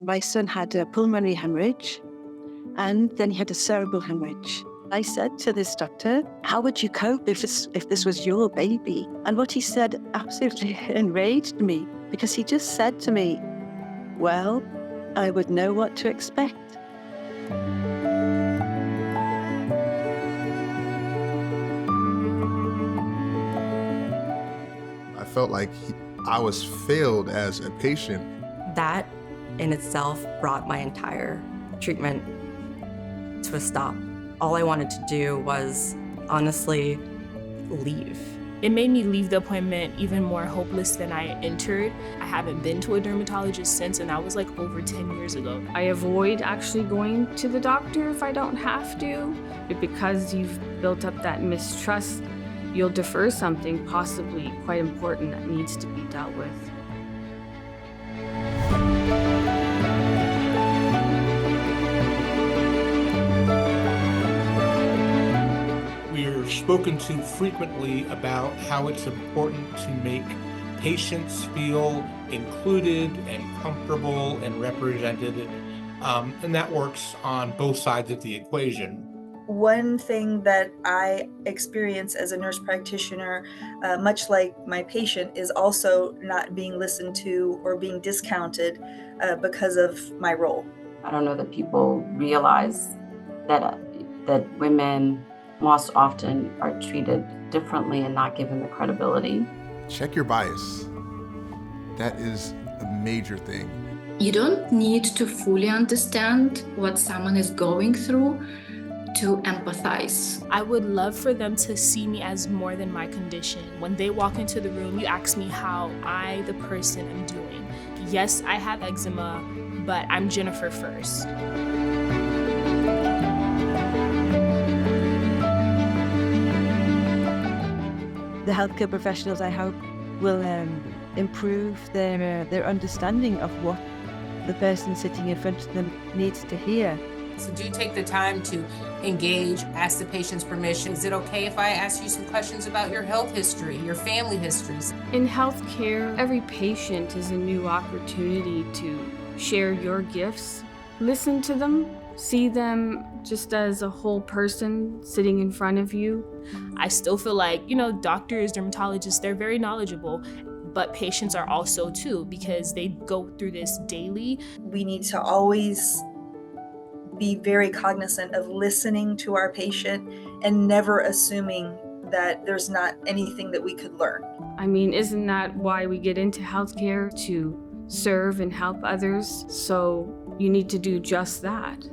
My son had a pulmonary hemorrhage and then he had a cerebral hemorrhage. I said to this doctor, how would you cope if this was your baby? And what he said absolutely enraged me, because he just said to me, well, I would know what to expect. I felt like I was failed as a patient. That in itself brought my entire treatment to a stop. All I wanted to do was honestly leave. It made me leave the appointment even more hopeless than I entered. I haven't been to a dermatologist since, and that was like over 10 years ago. I avoid actually going to the doctor if I don't have to, but because you've built up that mistrust, you'll defer something possibly quite important that needs to be dealt with. We're spoken to frequently about how it's important to make patients feel included and comfortable and represented, and that works on both sides of the equation. One thing that I experience as a nurse practitioner, much like my patient, is also not being listened to or being discounted because of my role. I don't know that people realize that women most often are treated differently and not given the credibility. Check your bias. That is a major thing. You don't need to fully understand what someone is going through to empathize. I would love for them to see me as more than my condition. When they walk into the room, you ask me how I, the person, am doing. Yes, I have eczema, but I'm Jennifer first. The healthcare professionals, I hope, will improve their understanding of what the person sitting in front of them needs to hear. So do take the time to engage, ask the patient's permission. Is it okay if I ask you some questions about your health history, your family histories? In healthcare, every patient is a new opportunity to share your gifts. Listen to them, see them just as a whole person sitting in front of you. I still feel like, doctors, dermatologists, they're very knowledgeable, but patients are also too, because they go through this daily. We need to always be very cognizant of listening to our patient and never assuming that there's not anything that we could learn. I mean, isn't that why we get into healthcare? To serve and help others? So you need to do just that.